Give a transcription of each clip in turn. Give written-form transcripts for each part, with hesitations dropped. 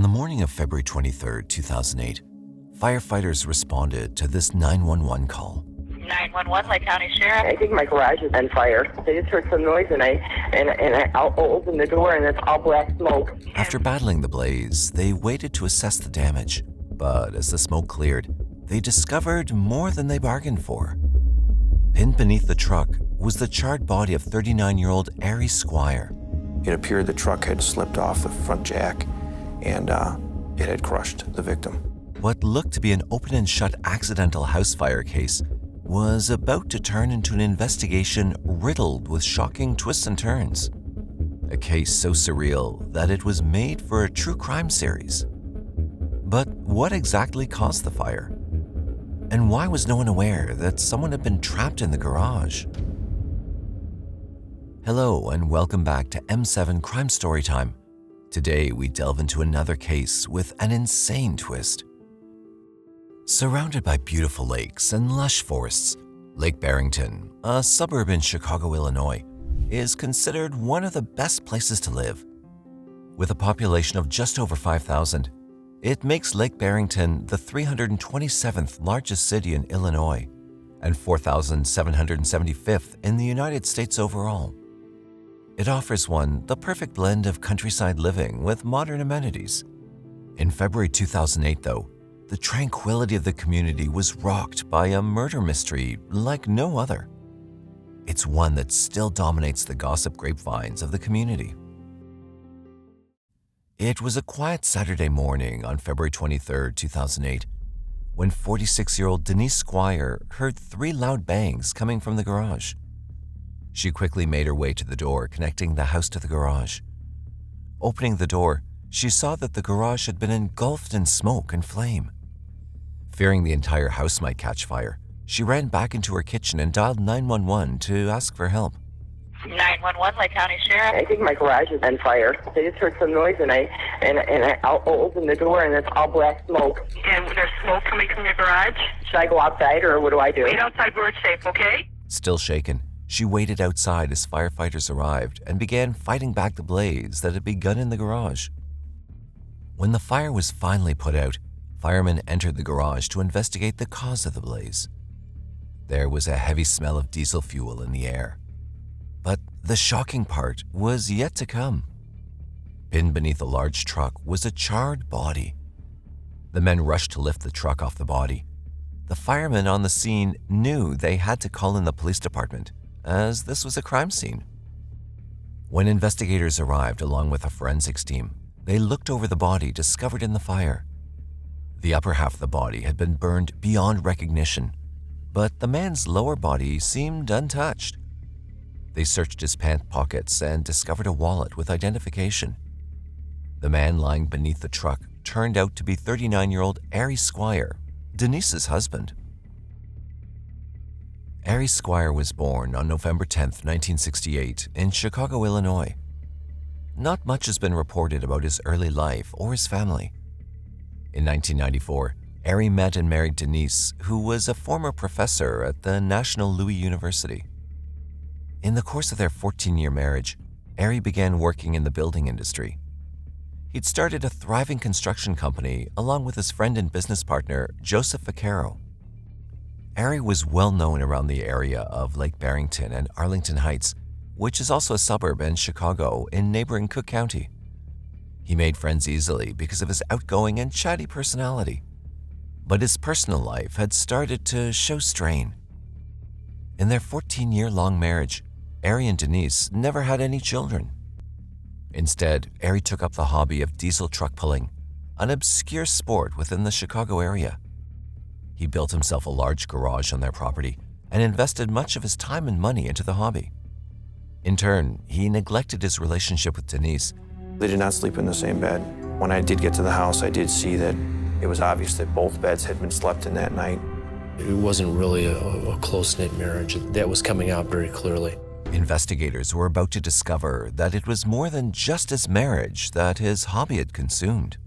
On the morning of February 23, 2008, firefighters responded to this 911 call. 911, Lake County Sheriff. I think my garage is on fire. I just heard some noise and I opened the door and it's all black smoke. After battling the blaze, they waited to assess the damage. But as the smoke cleared, they discovered more than they bargained for. Pinned beneath the truck was the charred body of 39-year-old Ari Squire. It appeared the truck had slipped off the front jack and it had crushed the victim. What looked to be an open and shut accidental house fire case was about to turn into an investigation riddled with shocking twists and turns. A case so surreal that it was made for a true crime series. But what exactly caused the fire? And why was no one aware that someone had been trapped in the garage? Hello and welcome back to M7 Crime Storytime. Today we delve into another case with an insane twist. Surrounded by beautiful lakes and lush forests, Lake Barrington, a suburb in Chicago, Illinois, is considered one of the best places to live. With a population of just over 5,000, it makes Lake Barrington the 327th largest city in Illinois and 4,775th in the United States overall. It offers one the perfect blend of countryside living with modern amenities. In February 2008, though, the tranquility of the community was rocked by a murder mystery like no other. It's one that still dominates the gossip grapevines of the community. It was a quiet Saturday morning on February 23, 2008, when 46-year-old Denise Squire heard 3 loud bangs coming from the garage. She quickly made her way to the door connecting the house to the garage. Opening the door, she saw that the garage had been engulfed in smoke and flame. Fearing the entire house might catch fire, she ran back into her kitchen and dialed 911 to ask for help. 911, Lake County Sheriff. I think my garage is on fire. I just heard some noise and I opened the door and it's all black smoke. And there's smoke coming from your garage? Should I go outside or what do I do? Wait outside where it's safe, okay? Still shaken, she waited outside as firefighters arrived and began fighting back the blaze that had begun in the garage. When the fire was finally put out, firemen entered the garage to investigate the cause of the blaze. There was a heavy smell of diesel fuel in the air. But the shocking part was yet to come. Pinned beneath a large truck was a charred body. The men rushed to lift the truck off the body. The firemen on the scene knew they had to call in the police department, as this was a crime scene. When investigators arrived along with a forensics team, they looked over the body discovered in the fire. The upper half of the body had been burned beyond recognition, but the man's lower body seemed untouched. They searched his pant pockets and discovered a wallet with identification. The man lying beneath the truck turned out to be 39-year-old Ari Squire, Denise's husband. Ari Squire was born on November 10, 1968, in Chicago, Illinois. Not much has been reported about his early life or his family. In 1994, Ari met and married Denise, who was a former professor at the National Louis University. In the course of their 14-year marriage, Ari began working in the building industry. He'd started a thriving construction company along with his friend and business partner, Joseph Vaccaro. Ari was well known around the area of Lake Barrington and Arlington Heights, which is also a suburb in Chicago in neighboring Cook County. He made friends easily because of his outgoing and chatty personality. But his personal life had started to show strain. In their 14-year-long marriage, Ari and Denise never had any children. Instead, Ari took up the hobby of diesel truck pulling, an obscure sport within the Chicago area. He built himself a large garage on their property and invested much of his time and money into the hobby. In turn, he neglected his relationship with Denise. They did not sleep in the same bed. When I did get to the house, I did see that it was obvious that both beds had been slept in that night. It wasn't really a close-knit marriage. That was coming out very clearly. Investigators were about to discover that it was more than just his marriage that his hobby had consumed.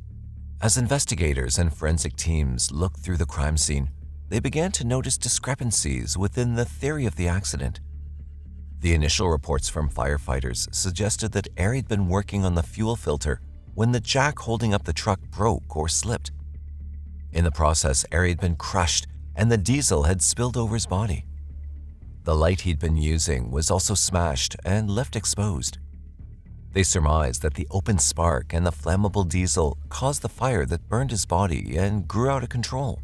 As investigators and forensic teams looked through the crime scene, they began to notice discrepancies within the theory of the accident. The initial reports from firefighters suggested that Ari had been working on the fuel filter when the jack holding up the truck broke or slipped. In the process, Ari had been crushed and the diesel had spilled over his body. The light he'd been using was also smashed and left exposed. They surmised that the open spark and the flammable diesel caused the fire that burned his body and grew out of control.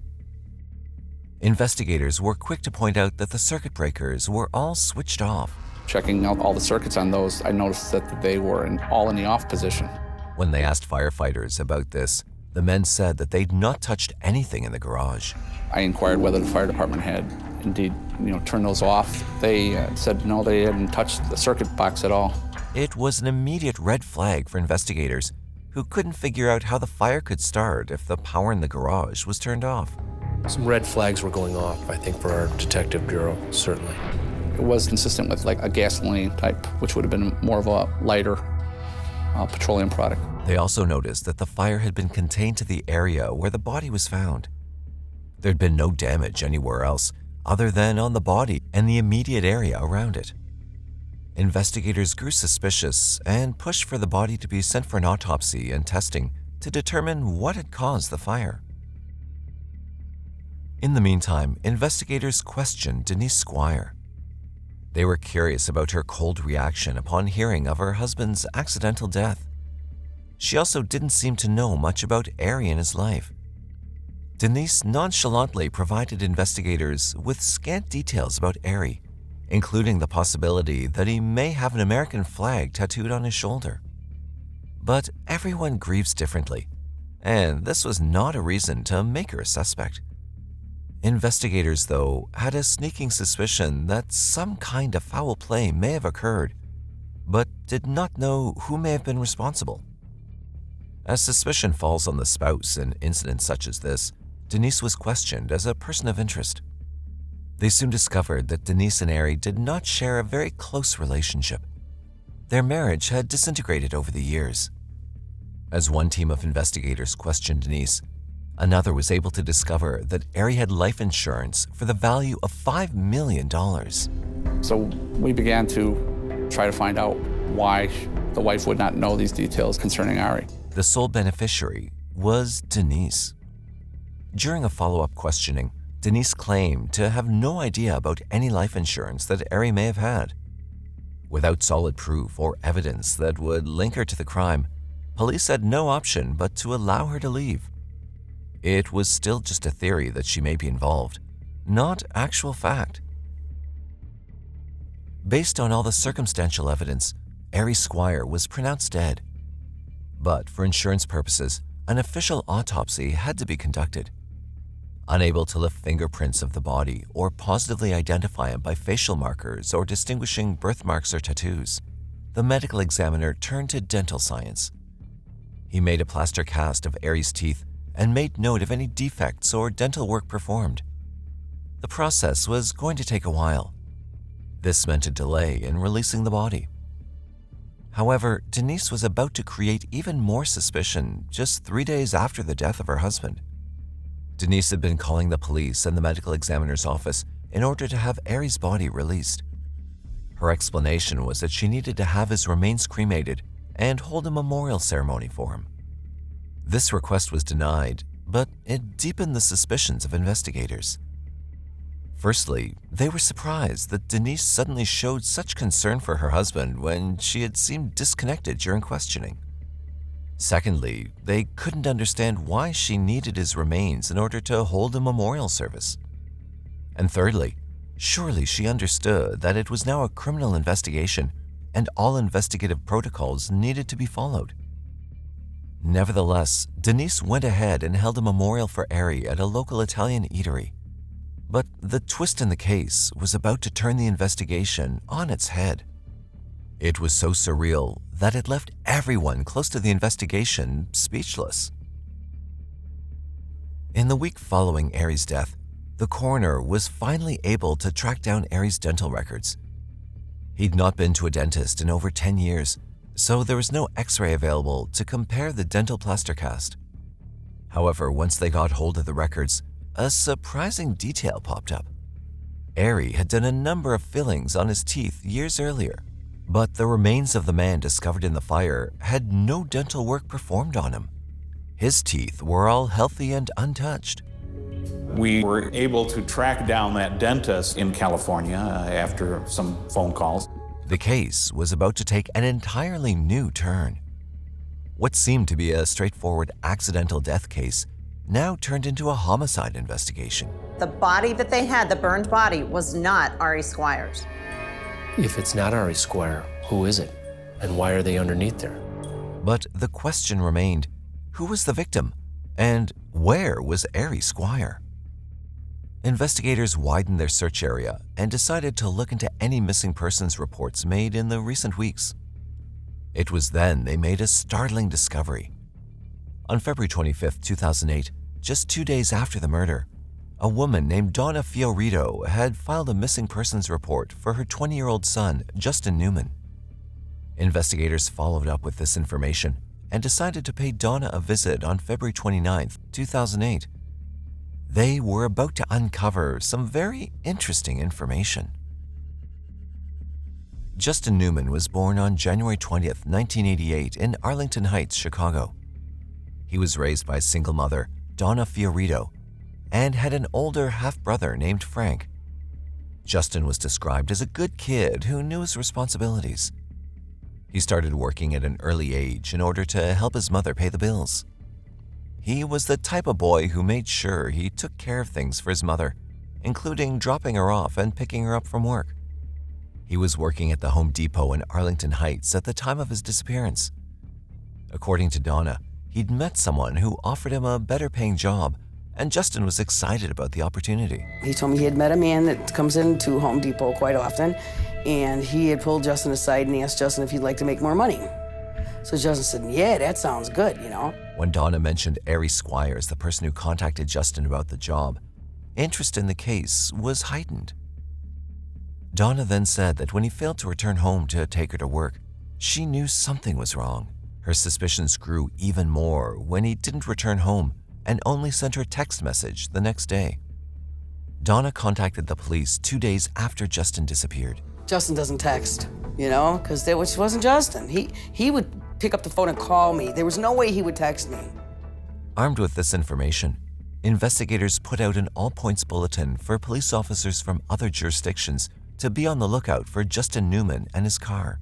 Investigators were quick to point out that the circuit breakers were all switched off. Checking out all the circuits on those, I noticed that they were all in the off position. When they asked firefighters about this, the men said that they'd not touched anything in the garage. I inquired whether the fire department had indeed, turned those off. They said no, they hadn't touched the circuit box at all. It was an immediate red flag for investigators who couldn't figure out how the fire could start if the power in the garage was turned off. Some red flags were going off, I think, for our detective bureau, certainly. It was consistent with like a gasoline type, which would have been more of a lighter petroleum product. They also noticed that the fire had been contained to the area where the body was found. There'd been no damage anywhere else other than on the body and the immediate area around it. Investigators grew suspicious and pushed for the body to be sent for an autopsy and testing to determine what had caused the fire. In the meantime, investigators questioned Denise Squire. They were curious about her cold reaction upon hearing of her husband's accidental death. She also didn't seem to know much about Ari and his life. Denise nonchalantly provided investigators with scant details about Ari, including the possibility that he may have an American flag tattooed on his shoulder. But everyone grieves differently, and this was not a reason to make her a suspect. Investigators, though, had a sneaking suspicion that some kind of foul play may have occurred, but did not know who may have been responsible. As suspicion falls on the spouse in incidents such as this, Denise was questioned as a person of interest. They soon discovered that Denise and Ari did not share a very close relationship. Their marriage had disintegrated over the years. As one team of investigators questioned Denise, another was able to discover that Ari had life insurance for the value of $5 million. So we began to try to find out why the wife would not know these details concerning Ari. The sole beneficiary was Denise. During a follow-up questioning, Denise claimed to have no idea about any life insurance that Ari may have had. Without solid proof or evidence that would link her to the crime, police had no option but to allow her to leave. It was still just a theory that she may be involved, not actual fact. Based on all the circumstantial evidence, Ari Squire was pronounced dead. But for insurance purposes, an official autopsy had to be conducted. Unable to lift fingerprints of the body or positively identify him by facial markers or distinguishing birthmarks or tattoos, the medical examiner turned to dental science. He made a plaster cast of Ari's teeth and made note of any defects or dental work performed. The process was going to take a while. This meant a delay in releasing the body. However, Denise was about to create even more suspicion just 3 days after the death of her husband. Denise had been calling the police and the medical examiner's office in order to have Ari's body released. Her explanation was that she needed to have his remains cremated and hold a memorial ceremony for him. This request was denied, but it deepened the suspicions of investigators. Firstly, they were surprised that Denise suddenly showed such concern for her husband when she had seemed disconnected during questioning. Secondly, they couldn't understand why she needed his remains in order to hold a memorial service. And thirdly, surely she understood that it was now a criminal investigation and all investigative protocols needed to be followed. Nevertheless, Denise went ahead and held a memorial for Ari at a local Italian eatery. But the twist in the case was about to turn the investigation on its head. It was so surreal that it left everyone close to the investigation speechless. In the week following Ari's death, the coroner was finally able to track down Ari's dental records. He'd not been to a dentist in over 10 years, so there was no x-ray available to compare the dental plaster cast. However, once they got hold of the records, a surprising detail popped up. Ari had done a number of fillings on his teeth years earlier, But the remains of the man discovered in the fire had no dental work performed on him. His teeth were all healthy and untouched. We were able to track down that dentist in California after some phone calls. The case was about to take an entirely new turn. What seemed to be a straightforward accidental death case now turned into a homicide investigation. The body that they had, the burned body, was not Ari Squire's. If it's not Ari Squire, who is it? And why are they underneath there? But the question remained, who was the victim? And where was Ari Squire? Investigators widened their search area and decided to look into any missing persons reports made in the recent weeks. It was then they made a startling discovery. On February 25, 2008, just 2 days after the murder, a woman named Donna Fiorito had filed a missing persons report for her 20-year-old son, Justin Newman. Investigators followed up with this information and decided to pay Donna a visit on February 29, 2008. They were about to uncover some very interesting information. Justin Newman was born on January 20th, 1988 in Arlington Heights, Chicago. He was raised by a single mother, Donna Fiorito, and had an older half-brother named Frank. Justin was described as a good kid who knew his responsibilities. He started working at an early age in order to help his mother pay the bills. He was the type of boy who made sure he took care of things for his mother, including dropping her off and picking her up from work. He was working at the Home Depot in Arlington Heights at the time of his disappearance. According to Donna, he'd met someone who offered him a better-paying job, and Justin was excited about the opportunity. He told me he had met a man that comes into Home Depot quite often, and he had pulled Justin aside and asked Justin if he'd like to make more money. So Justin said, yeah, that sounds good, you know. When Donna mentioned Ari Squire as the person who contacted Justin about the job, interest in the case was heightened. Donna then said that when he failed to return home to take her to work, she knew something was wrong. Her suspicions grew even more when he didn't return home and only sent her a text message the next day. Donna contacted the police 2 days after Justin disappeared. Justin doesn't text, you know, because that wasn't Justin. He would pick up the phone and call me. There was no way he would text me. Armed with this information, investigators put out an all-points bulletin for police officers from other jurisdictions to be on the lookout for Justin Newman and his car.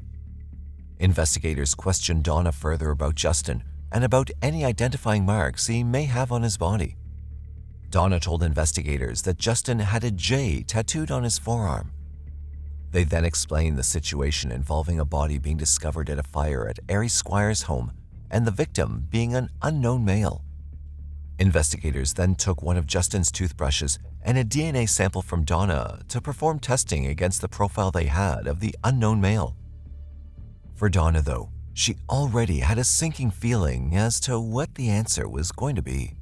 Investigators questioned Donna further about Justin and about any identifying marks he may have on his body. Donna told investigators that Justin had a J tattooed on his forearm. They then explained the situation involving a body being discovered at a fire at Ari Squire's home and the victim being an unknown male. Investigators then took one of Justin's toothbrushes and a DNA sample from Donna to perform testing against the profile they had of the unknown male. For Donna, though, she already had a sinking feeling as to what the answer was going to be.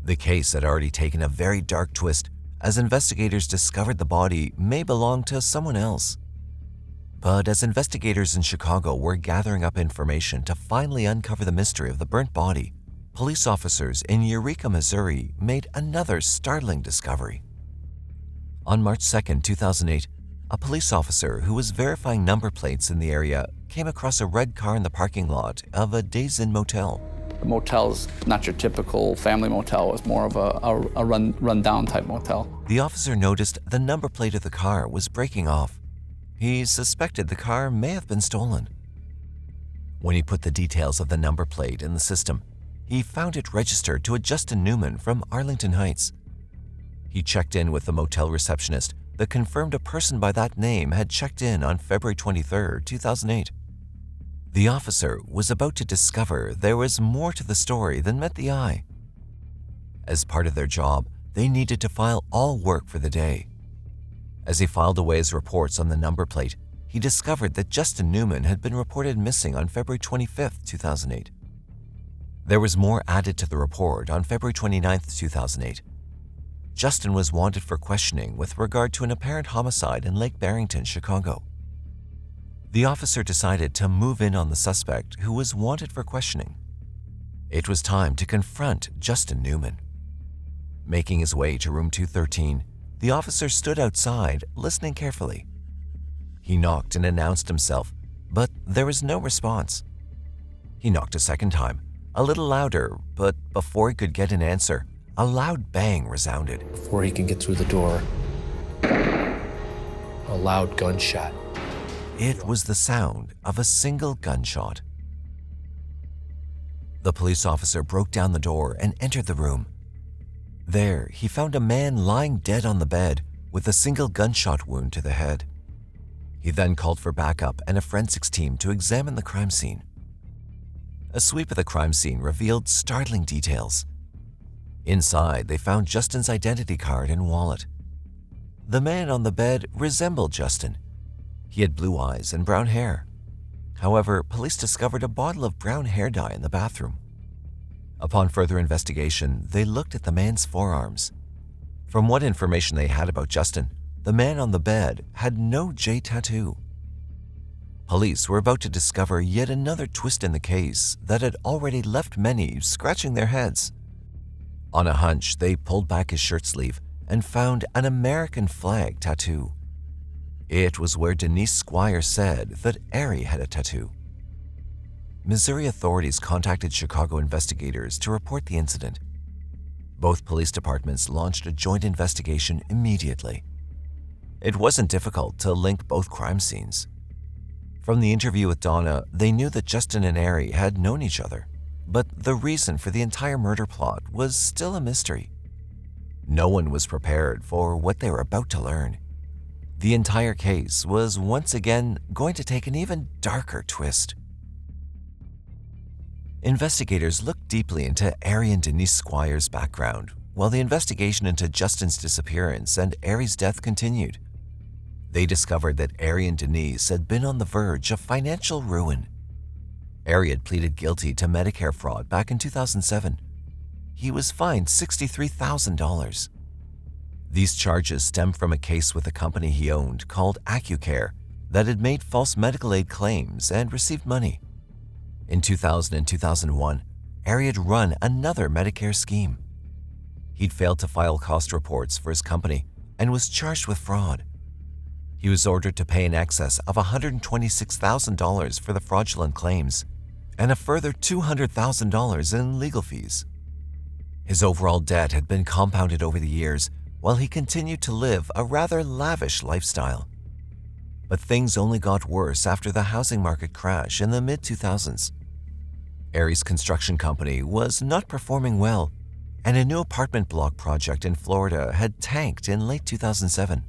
The case had already taken a very dark twist as investigators discovered the body may belong to someone else. But as investigators in Chicago were gathering up information to finally uncover the mystery of the burnt body, police officers in Eureka, Missouri made another startling discovery. On March 2, 2008, a police officer who was verifying number plates in the area came across a red car in the parking lot of a Days Inn motel. The motel's not your typical family motel. It's more of a run-down type motel. The officer noticed the number plate of the car was breaking off. He suspected the car may have been stolen. When he put the details of the number plate in the system, he found it registered to a Justin Newman from Arlington Heights. He checked in with the motel receptionist that confirmed a person by that name had checked in on February 23, 2008. The officer was about to discover there was more to the story than met the eye. As part of their job, they needed to file all work for the day. As he filed away his reports on the number plate, he discovered that Justin Newman had been reported missing on February 25, 2008. There was more added to the report on February 29, 2008. Justin was wanted for questioning with regard to an apparent homicide in Lake Barrington, Chicago. The officer decided to move in on the suspect who was wanted for questioning. It was time to confront Justin Newman. Making his way to room 213, the officer stood outside, listening carefully. He knocked and announced himself, but there was no response. He knocked a second time, a little louder, but before he could get an answer, a loud bang resounded. Before he can get through the door, a loud gunshot. It was the sound of a single gunshot. The police officer broke down the door and entered the room. There, he found a man lying dead on the bed with a single gunshot wound to the head. He then called for backup and a forensics team to examine the crime scene. A sweep of the crime scene revealed startling details. Inside, they found Justin's identity card and wallet. The man on the bed resembled Justin. He had blue eyes and brown hair. However, police discovered a bottle of brown hair dye in the bathroom. Upon further investigation, they looked at the man's forearms. From what information they had about Justin, the man on the bed had no J tattoo. Police were about to discover yet another twist in the case that had already left many scratching their heads. On a hunch, they pulled back his shirt sleeve and found an American flag tattoo. It was where Denise Squire said that Ari had a tattoo. Missouri authorities contacted Chicago investigators to report the incident. Both police departments launched a joint investigation immediately. It wasn't difficult to link both crime scenes. From the interview with Donna, they knew that Justin and Ari had known each other, but the reason for the entire murder plot was still a mystery. No one was prepared for what they were about to learn. The entire case was once again going to take an even darker twist. Investigators looked deeply into Ari and Denise Squire's background, while the investigation into Justin's disappearance and Ari's death continued. They discovered that Ari and Denise had been on the verge of financial ruin. Ari had pleaded guilty to Medicare fraud back in 2007. He was fined $63,000. These charges stemmed from a case with a company he owned called AccuCare that had made false medical aid claims and received money. In 2000 and 2001, Ari had run another Medicare scheme. He'd failed to file cost reports for his company and was charged with fraud. He was ordered to pay in excess of $126,000 for the fraudulent claims and a further $200,000 in legal fees. His overall debt had been compounded over the years, while he continued to live a rather lavish lifestyle. But things only got worse after the housing market crash in the mid-2000s. Ari's construction company was not performing well, and a new apartment block project in Florida had tanked in late 2007.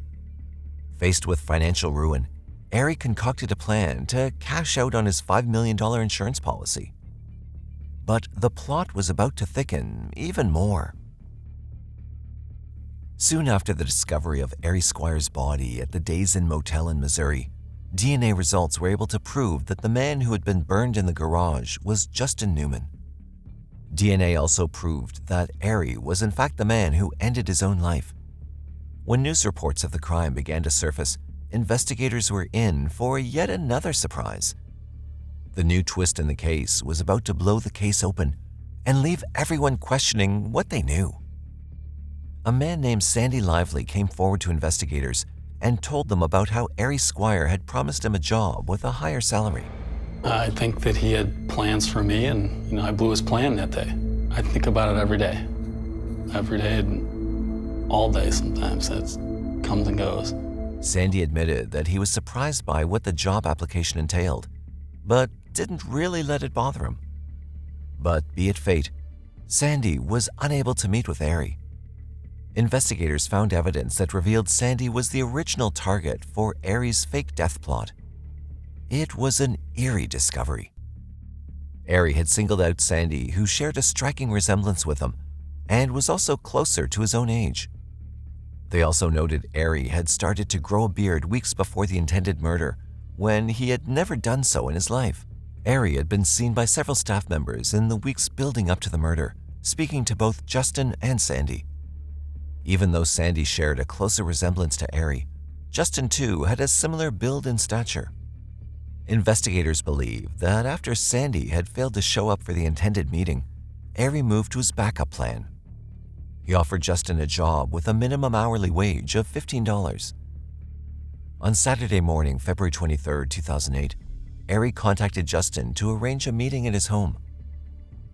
Faced with financial ruin, Ari concocted a plan to cash out on his $5 million insurance policy. But the plot was about to thicken even more. Soon after the discovery of Ari Squire's body at the Days Inn Motel in Missouri, DNA results were able to prove that the man who had been burned in the garage was Justin Newman. DNA also proved that Ari was in fact the man who ended his own life. When news reports of the crime began to surface, investigators were in for yet another surprise. The new twist in the case was about to blow the case open and leave everyone questioning what they knew. A man named Sandy Lively came forward to investigators and told them about how Ari Squire had promised him a job with a higher salary. I think that he had plans for me, and I blew his plan that day. I think about it every day and all day sometimes. That comes and goes. Sandy admitted that he was surprised by what the job application entailed, but didn't really let it bother him. But be it fate, Sandy was unable to meet with Ari. Investigators found evidence that revealed Sandy was the original target for Ari's fake death plot. It was an eerie discovery. Ari had singled out Sandy, who shared a striking resemblance with him and was also closer to his own age. They also noted Ari had started to grow a beard weeks before the intended murder, when he had never done so in his life. Ari had been seen by several staff members in the weeks building up to the murder, speaking to both Justin and Sandy. Even though Sandy shared a closer resemblance to Ari, Justin too had a similar build and stature. Investigators believe that after Sandy had failed to show up for the intended meeting, Ari moved to his backup plan. He offered Justin a job with a minimum hourly wage of $15. On Saturday morning, February 23, 2008, Ari contacted Justin to arrange a meeting at his home.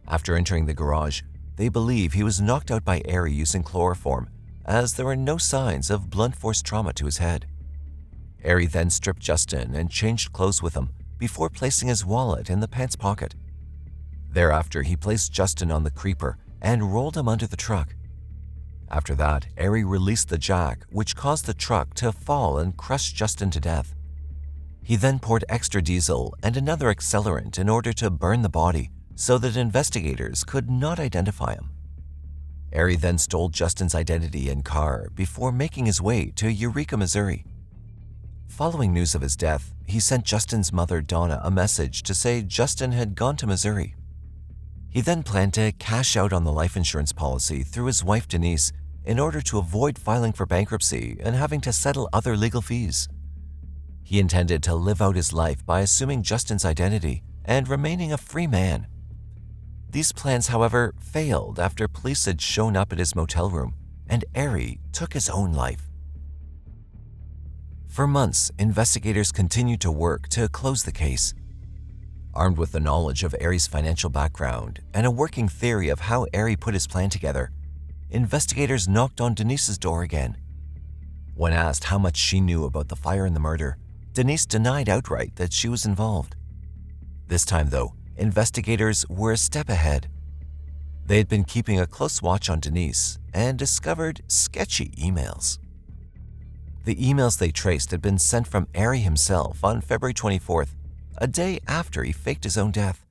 After entering the garage, they believe he was knocked out by Ari using chloroform, as there were no signs of blunt force trauma to his head. Ari then stripped Justin and changed clothes with him before placing his wallet in the pants pocket. Thereafter, he placed Justin on the creeper and rolled him under the truck. After that, Ari released the jack, which caused the truck to fall and crush Justin to death. He then poured extra diesel and another accelerant in order to burn the body so that investigators could not identify him. Ari then stole Justin's identity and car before making his way to Eureka, Missouri. Following news of his death, he sent Justin's mother, Donna, a message to say Justin had gone to Missouri. He then planned to cash out on the life insurance policy through his wife, Denise, in order to avoid filing for bankruptcy and having to settle other legal fees. He intended to live out his life by assuming Justin's identity and remaining a free man. These plans, however, failed after police had shown up at his motel room and Ari took his own life. For months, investigators continued to work to close the case. Armed with the knowledge of Ari's financial background and a working theory of how Ari put his plan together, investigators knocked on Denise's door again. When asked how much she knew about the fire and the murder, Denise denied outright that she was involved. This time, though, investigators were a step ahead. They had been keeping a close watch on Denise and discovered sketchy emails. The emails they traced had been sent from Ari himself on February 24th, a day after he faked his own death.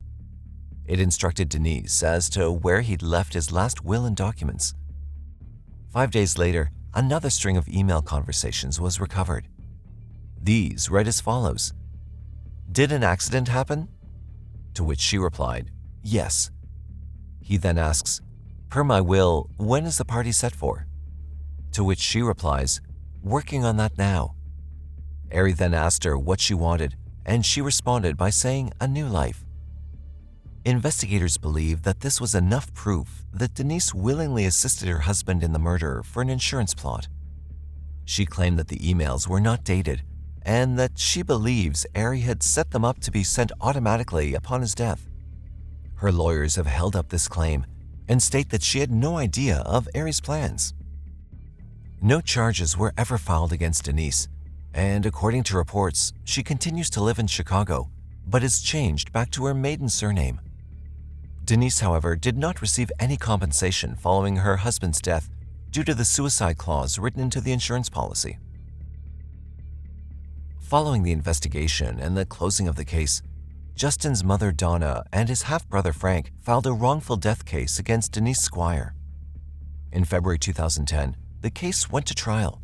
It instructed Denise as to where he'd left his last will and documents. 5 days later, another string of email conversations was recovered. These read as follows: "Did an accident happen?" To which she replied, "Yes." He then asks, "Per my will, when is the party set for?" To which she replies, "Working on that now." Ari then asked her what she wanted, and she responded by saying a new life. Investigators believe that this was enough proof that Denise willingly assisted her husband in the murder for an insurance plot. She claimed that the emails were not dated and that she believes Ari had set them up to be sent automatically upon his death. Her lawyers have held up this claim and state that she had no idea of Ari's plans. No charges were ever filed against Denise, and according to reports, she continues to live in Chicago, but has changed back to her maiden surname. Denise, however, did not receive any compensation following her husband's death due to the suicide clause written into the insurance policy. Following the investigation and the closing of the case, Justin's mother, Donna, and his half-brother, Frank, filed a wrongful death case against Denise Squire. In February 2010, the case went to trial.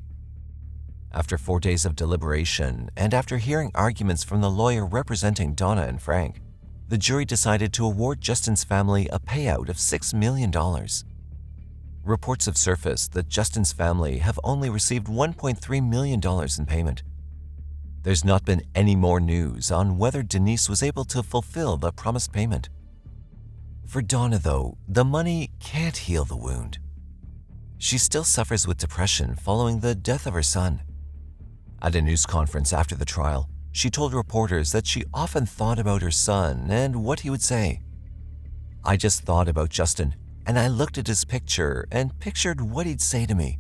After 4 days of deliberation and after hearing arguments from the lawyer representing Donna and Frank, the jury decided to award Justin's family a payout of $6 million. Reports have surfaced that Justin's family have only received $1.3 million in payment. There's not been any more news on whether Denise was able to fulfill the promised payment. For Donna, though, the money can't heal the wound. She still suffers with depression following the death of her son. At a news conference after the trial, she told reporters that she often thought about her son and what he would say. "I just thought about Justin, and I looked at his picture and pictured what he'd say to me.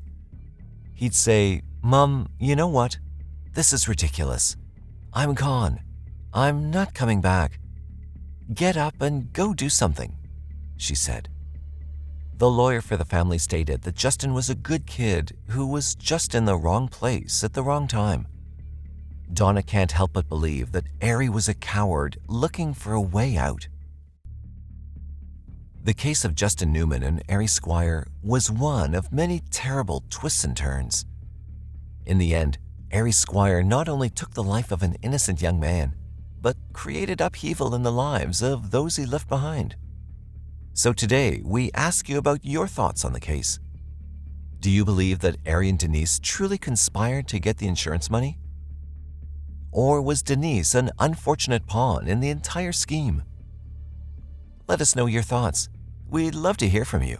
He'd say, 'Mom, you know what? This is ridiculous. I'm gone. I'm not coming back. Get up and go do something,' she said." The lawyer for the family stated that Justin was a good kid who was just in the wrong place at the wrong time. Donna can't help but believe that Ari was a coward looking for a way out. The case of Justin Newman and Ari Squire was one of many terrible twists and turns. In the end, Ari Squire not only took the life of an innocent young man, but created upheaval in the lives of those he left behind. So today, we ask you about your thoughts on the case. Do you believe that Ari and Denise truly conspired to get the insurance money? Or was Denise an unfortunate pawn in the entire scheme? Let us know your thoughts. We'd love to hear from you.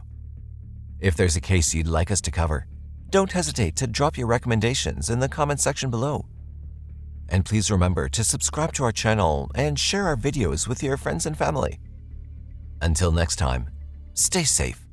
If there's a case you'd like us to cover, don't hesitate to drop your recommendations in the comment section below. And please remember to subscribe to our channel and share our videos with your friends and family. Until next time, stay safe.